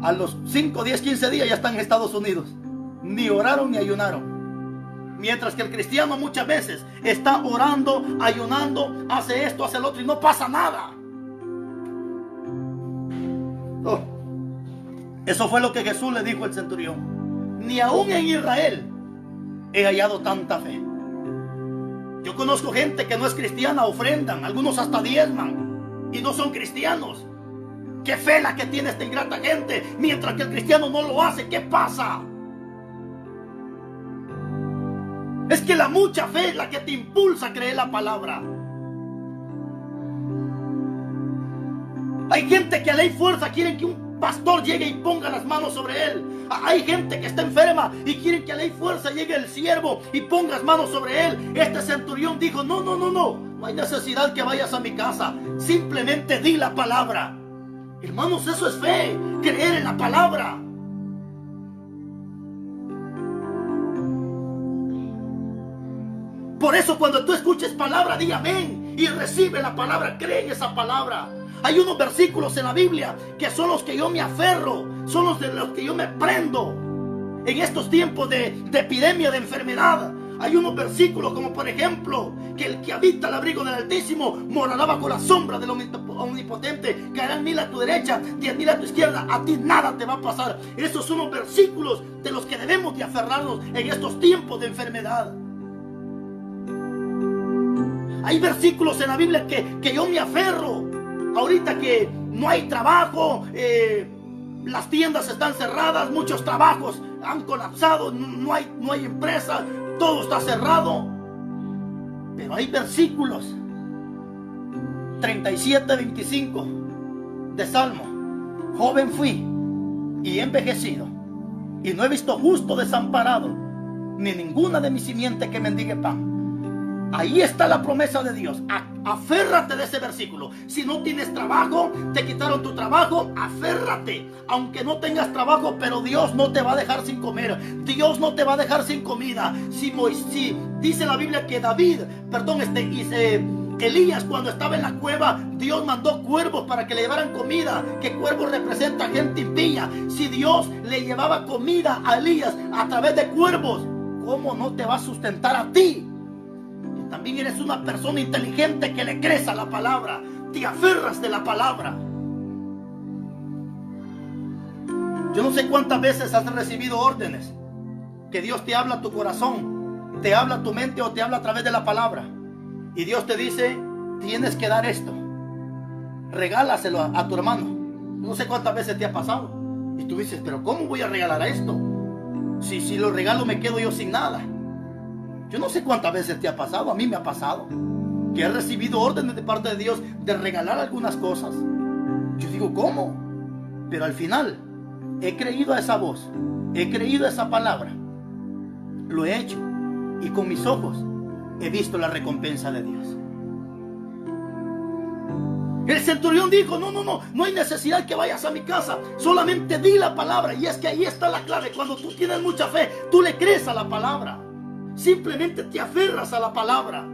A los 5, 10, 15 días ya están en Estados Unidos. Ni oraron ni ayunaron. Mientras que el cristiano muchas veces está orando, ayunando, hace esto, hace el otro y no pasa nada. Oh, eso fue lo que Jesús le dijo al centurión. Ni aún en Israel he hallado tanta fe. Yo conozco gente que no es cristiana, ofrendan, algunos hasta diezman y no son cristianos. Qué fe la que tiene esta ingrata gente, mientras que el cristiano no lo hace. ¿Qué pasa? Es que la mucha fe es la que te impulsa a creer la palabra. Hay gente que a ley fuerza quieren que un pastor llegue y ponga las manos sobre él. Hay gente que está enferma y quieren que a ley fuerza llegue el siervo y ponga las manos sobre él. Este centurión dijo: no hay necesidad que vayas a mi casa. Simplemente di la palabra. Hermanos, eso es fe, creer en la palabra. Por eso cuando tú escuches palabra, di amén y recibe la palabra, cree en esa palabra. Hay unos versículos en la Biblia que son los que yo me aferro, son los de los que yo me prendo en estos tiempos de epidemia, de enfermedad. Hay unos versículos como por ejemplo: que el que habita el abrigo del Altísimo morará bajo la sombra del Omnipotente. Caerán 1000 a tu derecha, 10,000 a tu izquierda, a ti nada te va a pasar. Esos son los versículos de los que debemos de aferrarnos en estos tiempos de enfermedad. Hay versículos en la Biblia que yo me aferro. Ahorita que no hay trabajo, las tiendas están cerradas, muchos trabajos han colapsado, no hay empresa, todo está cerrado. Pero hay versículos 37-25 de Salmo: joven fui y he envejecido, y no he visto justo desamparado, ni ninguna de mi simiente que mendigue pan. Ahí está la promesa de Dios. Aférrate de ese versículo. Si no tienes trabajo, te quitaron tu trabajo, aférrate. Aunque no tengas trabajo, pero Dios no te va a dejar sin comer. Dios no te va a dejar sin comida. Si dice la Biblia que Elías, cuando estaba en la cueva, Dios mandó cuervos para que le llevaran comida. Que cuervos representa gente impía. Si Dios le llevaba comida a Elías a través de cuervos, ¿cómo no te va a sustentar a ti? También eres una persona inteligente que le crees a la palabra. Te aferras de la palabra. Yo no sé cuántas veces has recibido órdenes que Dios te habla a tu corazón, te habla a tu mente o te habla a través de la palabra. Y Dios te dice, tienes que dar esto. Regálaselo a tu hermano. No sé cuántas veces te ha pasado. Y tú dices, pero ¿cómo voy a regalar esto? Si lo regalo me quedo yo sin nada. Yo no sé cuántas veces te ha pasado, a mí me ha pasado, que he recibido órdenes de parte de Dios de regalar algunas cosas. Yo digo, ¿cómo? Pero al final, he creído a esa voz, he creído a esa palabra, lo he hecho y con mis ojos he visto la recompensa de Dios. El centurión dijo, no hay necesidad que vayas a mi casa, solamente di la palabra. Y es que ahí está la clave. Cuando tú tienes mucha fe, tú le crees a la palabra. Simplemente te aferras a la palabra.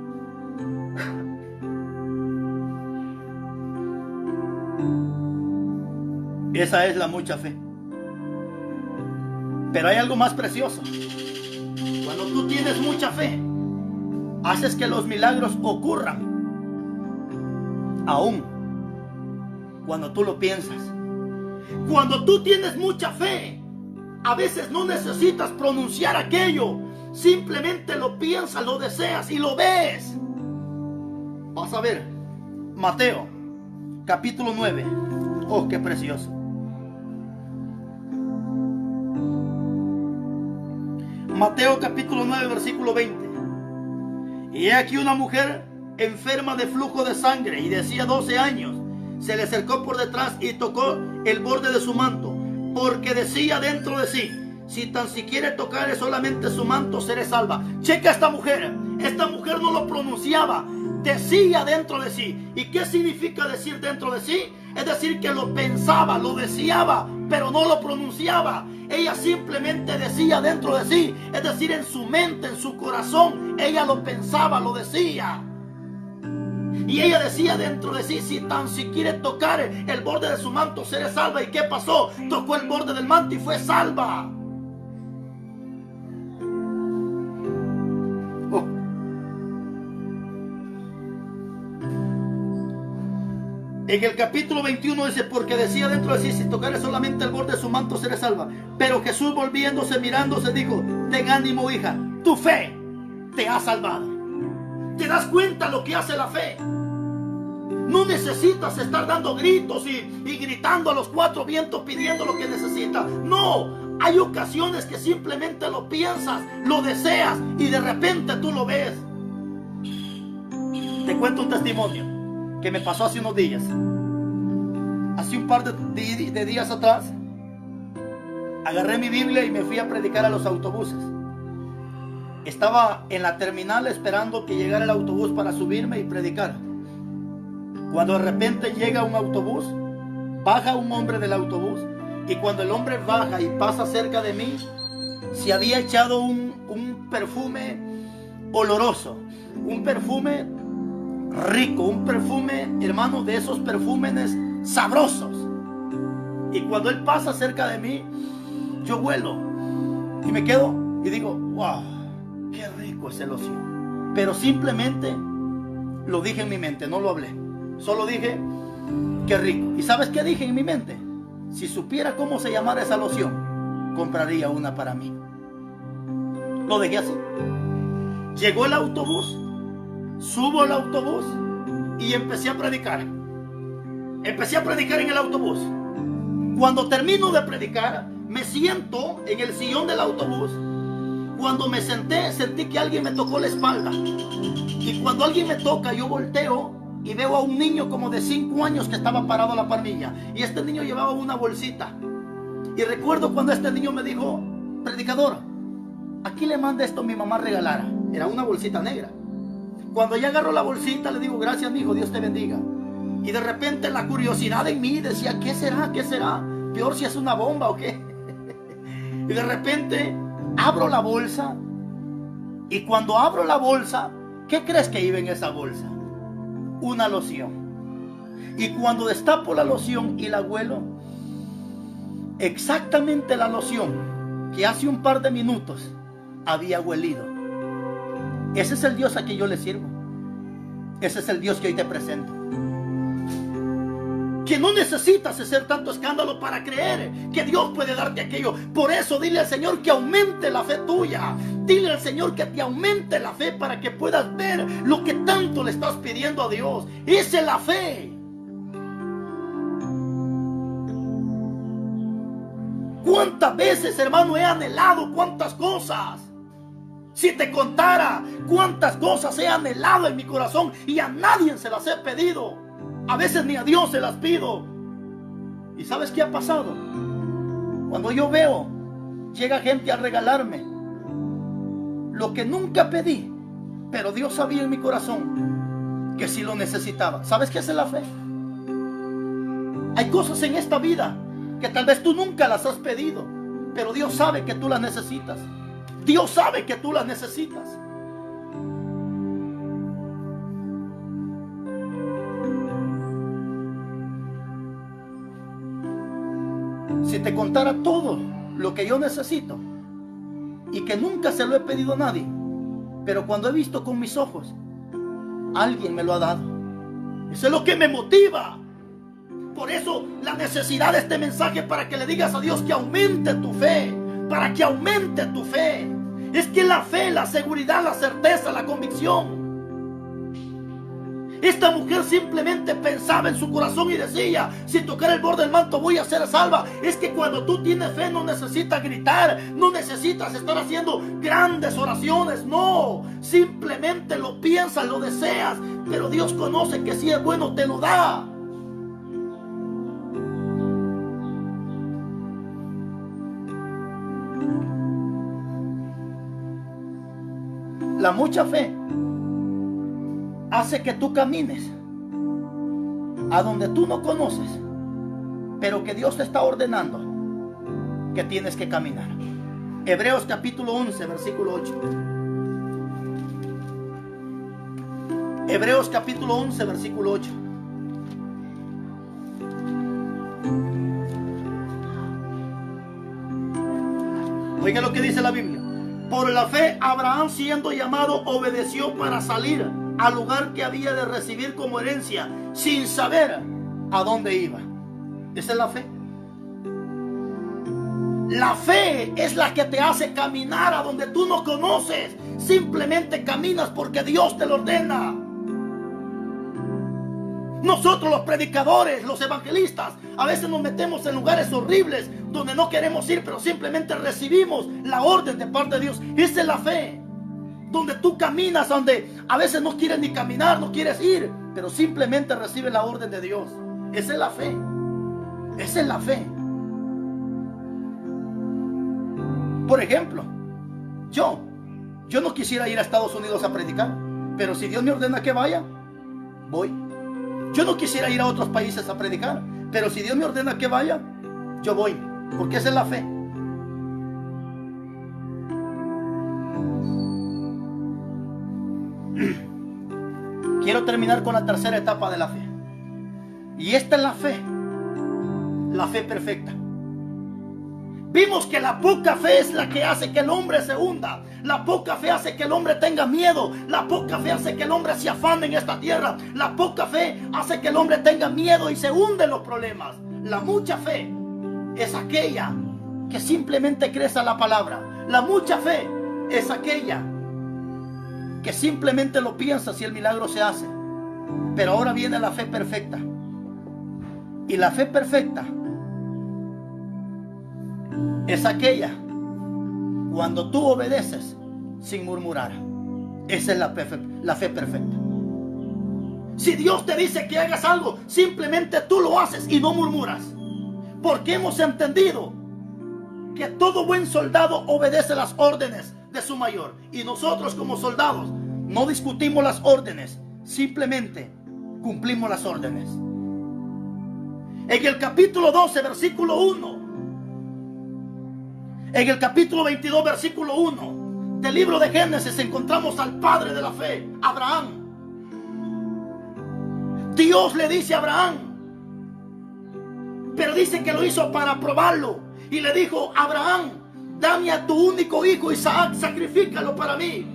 Esa es la mucha fe. Pero hay algo más precioso. Cuando tú tienes mucha fe, haces que los milagros ocurran, aún cuando tú lo piensas. Cuando tú tienes mucha fe, a veces no necesitas pronunciar aquello. Simplemente lo piensas, lo deseas y lo ves. Vas a ver Mateo capítulo 9. Oh, qué precioso. Mateo capítulo 9 versículo 20. Y he aquí una mujer enferma de flujo de sangre y decía 12 años. Se le acercó por detrás y tocó el borde de su manto, porque decía dentro de sí, si tan siquiera tocare solamente su manto, seré salva. Checa esta mujer no lo pronunciaba, decía dentro de sí. ¿Y qué significa decir dentro de sí? Es decir, que lo pensaba, lo deseaba, pero no lo pronunciaba. Ella simplemente decía dentro de sí, es decir, en su mente, en su corazón, ella lo pensaba, lo decía. Y ella decía dentro de sí, si tan siquiera tocar el borde de su manto, seré salva. ¿Y qué pasó? Tocó el borde del manto y fue salva. En el capítulo 21 dice, porque decía dentro de sí, si tocare solamente el borde de su manto, seré salva. Pero Jesús, volviéndose, mirándose, dijo, ten ánimo, hija, tu fe te ha salvado. ¿Te das cuenta lo que hace la fe? No necesitas estar dando gritos y gritando a los cuatro vientos pidiendo lo que necesitas. No, hay ocasiones que simplemente lo piensas, lo deseas y de repente tú lo ves. Te cuento un testimonio que me pasó hace unos días. Hace un par de días atrás, agarré mi Biblia y me fui a predicar a los autobuses. Estaba en la terminal esperando que llegara el autobús para subirme y predicar. Cuando de repente llega un autobús, baja un hombre del autobús, y cuando el hombre baja y pasa cerca de mí, se había echado un perfume oloroso, un perfume rico, un perfume, hermano, de esos perfumes sabrosos. Y cuando él pasa cerca de mí, yo huelo y me quedo y digo, wow, qué rico ese loción. Pero simplemente lo dije en mi mente, no lo hablé. Solo dije, qué rico. ¿Y sabes qué dije en mi mente? Si supiera cómo se llamara esa loción, compraría una para mí. Lo dejé así. Llegó el autobús, subo al autobús y empecé a predicar. Empecé a predicar en el autobús. Cuando termino de predicar, me siento en el sillón del autobús. Cuando me senté, sentí que alguien me tocó la espalda. Y cuando alguien me toca, yo volteo y veo a un niño como de 5 años que estaba parado a la parrilla. Y este niño llevaba una bolsita. Y recuerdo cuando este niño me dijo, predicador, aquí le manda esto mi mamá regalara. Era una bolsita negra. Cuando ya agarro la bolsita, le digo, gracias, mijo, Dios te bendiga. Y de repente la curiosidad en mí decía, ¿qué será? ¿Qué será? Peor si es una bomba o qué. Y de repente abro la bolsa. Y cuando abro la bolsa, ¿qué crees que iba en esa bolsa? Una loción. Y cuando destapo la loción y la huelo, exactamente la loción que hace un par de minutos había huelido. Ese es el Dios a quien yo le sirvo. Ese es el Dios que hoy te presento. Que no necesitas hacer tanto escándalo para creer que Dios puede darte aquello. Por eso dile al Señor que aumente la fe tuya. Dile al Señor que te aumente la fe para que puedas ver lo que tanto le estás pidiendo a Dios. Esa es la fe. ¿Cuántas veces, hermano, he anhelado cuántas cosas? Si te contara cuántas cosas he anhelado en mi corazón y a nadie se las he pedido. A veces ni a Dios se las pido. ¿Y sabes qué ha pasado? Cuando yo veo, llega gente a regalarme lo que nunca pedí, pero Dios sabía en mi corazón que sí lo necesitaba. ¿Sabes qué es la fe? Hay cosas en esta vida que tal vez tú nunca las has pedido, pero Dios sabe que tú las necesitas. Dios sabe que tú las necesitas. Si te contara todo lo que yo necesito y que nunca se lo he pedido a nadie, pero cuando he visto con mis ojos, alguien me lo ha dado. Eso es lo que me motiva. Por eso la necesidad de este mensaje, para que le digas a Dios que aumente tu fe, para que aumente tu fe. Es que la fe, la seguridad, la certeza, la convicción. Esta mujer simplemente pensaba en su corazón y decía, si tocar el borde del manto voy a ser salva. Es que cuando tú tienes fe no necesitas gritar, no necesitas estar haciendo grandes oraciones, no. Simplemente lo piensas, lo deseas, pero Dios conoce que si es bueno te lo da. La mucha fe hace que tú camines a donde tú no conoces, pero que Dios te está ordenando que tienes que caminar. Hebreos capítulo 11, versículo 8. Hebreos capítulo 11, versículo 8. Oiga lo que dice la Biblia. Por la fe, Abraham, siendo llamado, obedeció para salir al lugar que había de recibir como herencia, sin saber a dónde iba. Esa es la fe. La fe es la que te hace caminar a donde tú no conoces. Simplemente caminas porque Dios te lo ordena. Nosotros los predicadores, los evangelistas, a veces nos metemos en lugares horribles donde no queremos ir, pero simplemente recibimos la orden de parte de Dios. Esa es la fe. Donde tú caminas, donde a veces no quieres ni caminar, no quieres ir, pero simplemente recibes la orden de Dios. Esa es la fe. Esa es la fe. Por ejemplo, yo no quisiera ir a Estados Unidos a predicar, pero si Dios me ordena que vaya, voy. Yo no quisiera ir a otros países a predicar, pero si Dios me ordena que vaya, yo voy, porque esa es la fe. Quiero terminar con la tercera etapa de la fe. Y esta es la fe perfecta. Vimos que la poca fe es la que hace que el hombre se hunda. La poca fe hace que el hombre tenga miedo. La poca fe hace que el hombre se afane en esta tierra. La poca fe hace que el hombre tenga miedo y se hunde en los problemas. La mucha fe es aquella que simplemente crees a la palabra. La mucha fe es aquella que simplemente lo piensas y el milagro se hace. Pero ahora viene la fe perfecta. Y la fe perfecta es aquella cuando tú obedeces sin murmurar. Esa es la fe perfecta. Si Dios te dice que hagas algo, simplemente tú lo haces y no murmuras. Porque hemos entendido que todo buen soldado obedece las órdenes de su mayor. Y nosotros como soldados No discutimos las órdenes, simplemente cumplimos las órdenes. En el capítulo 12, versículo 1, en el capítulo 22, versículo 1 del libro de Génesis, encontramos al padre de la fe, Abraham. Dios le dice a Abraham, pero dice que lo hizo para probarlo, y le dijo: Abraham, dame a tu único hijo Isaac, sacrifícalo para mí.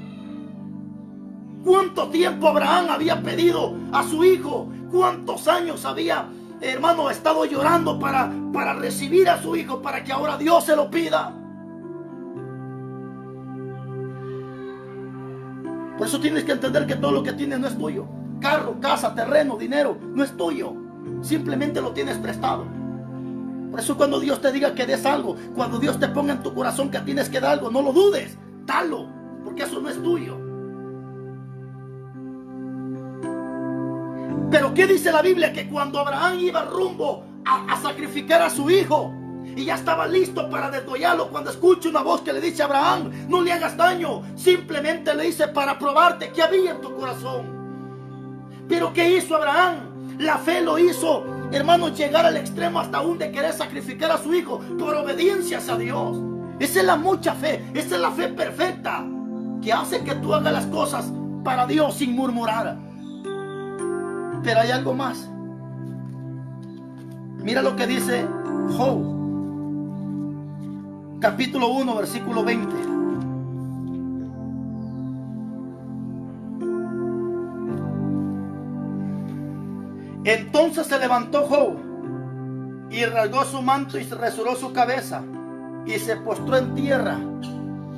¿Cuánto tiempo Abraham había pedido a su hijo? ¿Cuántos años había, hermano, estado llorando para recibir a su hijo, para que ahora Dios se lo pida? Por eso tienes que entender que todo lo que tienes no es tuyo. Carro, casa, terreno, dinero, no es tuyo. Simplemente lo tienes prestado. Por eso cuando Dios te diga que des algo, cuando Dios te ponga en tu corazón que tienes que dar algo, no lo dudes, dalo, porque eso no es tuyo. Pero ¿qué dice la Biblia? Que cuando Abraham iba rumbo a sacrificar a su hijo, y ya estaba listo para desgollarlo, cuando escucha una voz que le dice a Abraham: no le hagas daño, simplemente le dice para probarte qué había en tu corazón. Pero ¿qué hizo Abraham? La fe lo hizo, hermanos, llegar al extremo hasta aún de querer sacrificar a su hijo por obediencia a Dios. Esa es la mucha fe, esa es la fe perfecta, que hace que tú hagas las cosas para Dios sin murmurar. Pero hay algo más. Mira lo que dice Job, capítulo 1, versículo 20. Entonces se levantó Job y rasgó su manto y rasuró su cabeza y se postró en tierra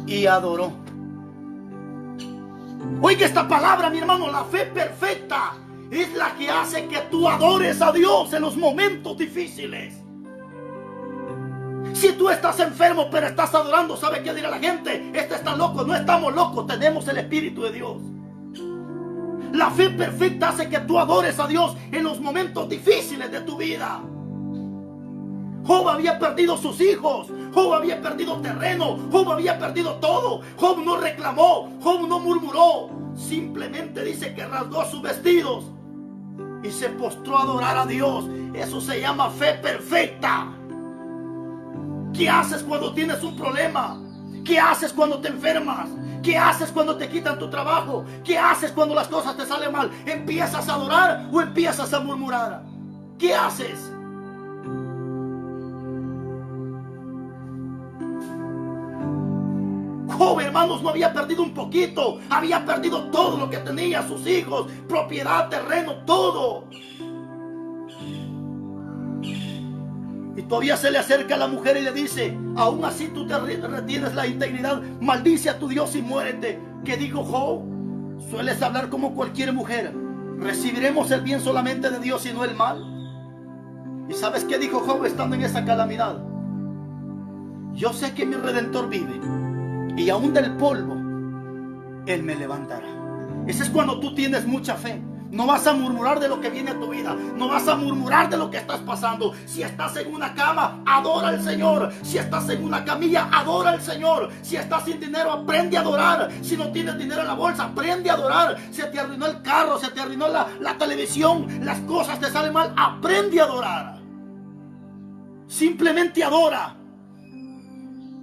y adoró. Oiga esta palabra, mi hermano: la fe perfecta es la que hace que tú adores a Dios en los momentos difíciles. Si tú estás enfermo pero estás adorando, ¿sabe qué dirá la gente? Este está loco. No estamos locos, tenemos el Espíritu de Dios. La fe perfecta hace que tú adores a Dios en los momentos difíciles de tu vida. Job había perdido sus hijos, Job había perdido terreno, Job había perdido todo. Job no reclamó, Job no murmuró, simplemente dice que rasgó sus vestidos y se postró a adorar a Dios. Eso se llama fe perfecta. ¿Qué haces cuando tienes un problema? ¿Qué haces cuando te enfermas? ¿Qué haces cuando te quitan tu trabajo? ¿Qué haces cuando las cosas te salen mal? ¿Empiezas a adorar o empiezas a murmurar? ¿Qué haces? Job, hermanos, no había perdido un poquito, había perdido todo lo que tenía: sus hijos, propiedad, terreno, todo. Y todavía se le acerca a la mujer y le dice: aún así tú te retienes la integridad, maldice a tu Dios y muérete. ¿Qué dijo Job? Sueles hablar como cualquier mujer: ¿recibiremos el bien solamente de Dios y no el mal? ¿Y sabes qué dijo Job estando en esa calamidad? Yo sé que mi Redentor vive, y aún del polvo Él me levantará. Ese es cuando tú tienes mucha fe. No vas a murmurar de lo que viene a tu vida. No vas a murmurar de lo que estás pasando. Si estás en una cama, adora al Señor. Si estás en una camilla, adora al Señor. Si estás sin dinero, aprende a adorar. Si no tienes dinero en la bolsa, aprende a adorar. Se te arruinó el carro, se te arruinó la televisión, las cosas te salen mal, aprende a adorar. Simplemente adora.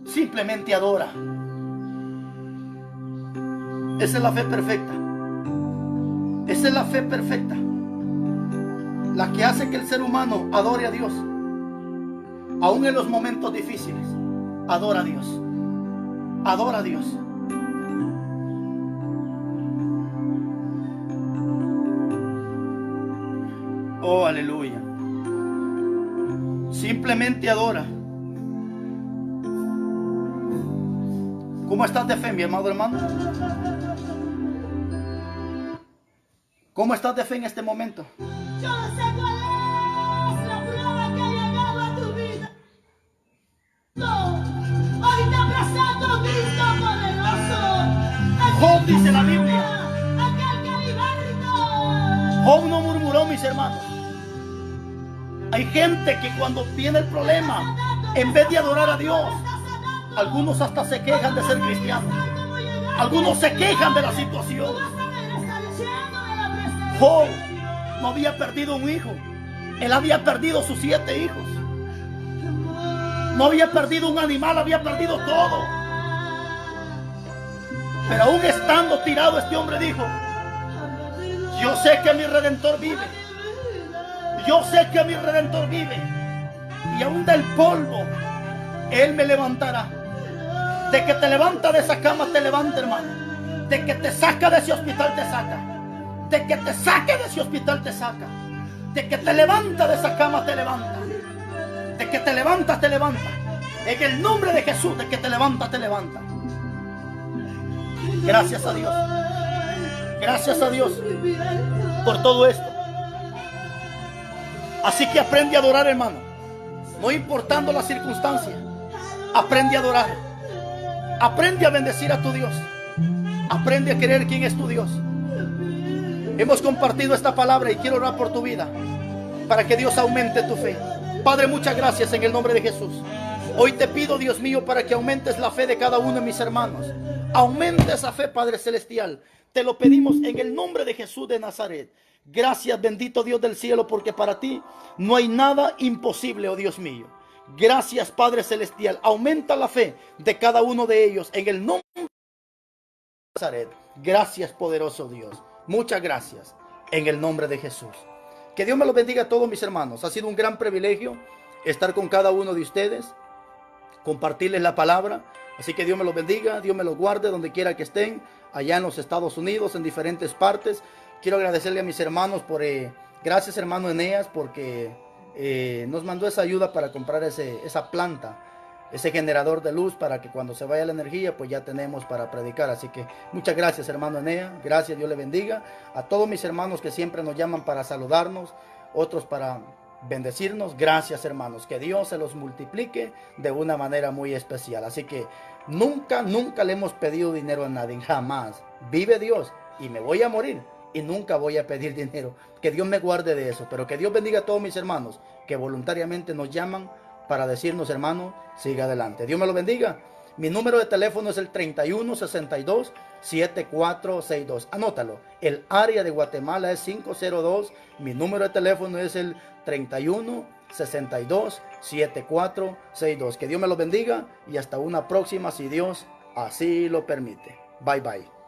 Simplemente adora. Esa es la fe perfecta. Esa es la fe perfecta, la que hace que el ser humano adore a Dios. Aún en los momentos difíciles, adora a Dios. Adora a Dios. Oh, aleluya. Simplemente adora. ¿Cómo estás de fe, mi amado hermano? ¿Cómo estás de fe en este momento? Yo no sé cuál es la prueba que ha llegado a tu vida. No, hoy te abrazando Cristo poderoso. Job, dice la Biblia. Aquel que liberta. Job no murmuró, mis hermanos. Hay gente que cuando viene el problema, en vez de adorar a Dios, algunos hasta se quejan de ser cristianos. Algunos se quejan de la situación. Job no había perdido un hijo. Él había perdido sus 7 hijos. No había perdido un animal, había perdido todo. Pero aún estando tirado, este hombre dijo: yo sé que mi Redentor vive. Yo sé que mi Redentor vive. Y aún del polvo Él me levantará. De que te levanta de esa cama, te levanta, hermano. De que te saca de ese hospital, te saca. De que te saque de ese hospital, te saca. De que te levanta de esa cama, te levanta. De que te levanta, te levanta. En el nombre de Jesús, de que te levanta, te levanta. Gracias a Dios. Gracias a Dios por todo esto. Así que aprende a adorar, hermano. No importando la circunstancia. Aprende a adorar. Aprende a bendecir a tu Dios. Aprende a creer quién es tu Dios. Hemos compartido esta palabra y quiero orar por tu vida, para que Dios aumente tu fe. Padre, muchas gracias en el nombre de Jesús. Hoy te pido, Dios mío, para que aumentes la fe de cada uno de mis hermanos. Aumenta esa fe, Padre Celestial. Te lo pedimos en el nombre de Jesús de Nazaret. Gracias, bendito Dios del cielo, porque para ti no hay nada imposible, oh Dios mío. Gracias, Padre Celestial. Aumenta la fe de cada uno de ellos en el nombre de Nazaret. Gracias, poderoso Dios. Muchas gracias en el nombre de Jesús. Que Dios me los bendiga a todos mis hermanos. Ha sido un gran privilegio estar con cada uno de ustedes, compartirles la palabra. Así que Dios me los bendiga, Dios me los guarde donde quiera que estén, allá en los Estados Unidos, en diferentes partes. Quiero agradecerle a mis hermanos por, gracias hermano Eneas, porque nos mandó esa ayuda para comprar esa planta, ese generador de luz, para que cuando se vaya la energía, pues ya tenemos para predicar. Así que muchas gracias hermano Eneas, gracias, Dios le bendiga. A todos mis hermanos que siempre nos llaman para saludarnos, otros para bendecirnos, gracias hermanos, que Dios se los multiplique de una manera muy especial. Así que nunca le hemos pedido dinero a nadie, jamás. Vive Dios y me voy a morir y nunca voy a pedir dinero. Que Dios me guarde de eso, pero que Dios bendiga a todos mis hermanos que voluntariamente nos llaman para decirnos: hermano, siga adelante. Dios me lo bendiga. Mi número de teléfono es el 3162-7462. Anótalo. El área de Guatemala es 502. Mi número de teléfono es el 3162-7462. Que Dios me lo bendiga y hasta una próxima, si Dios así lo permite. Bye bye.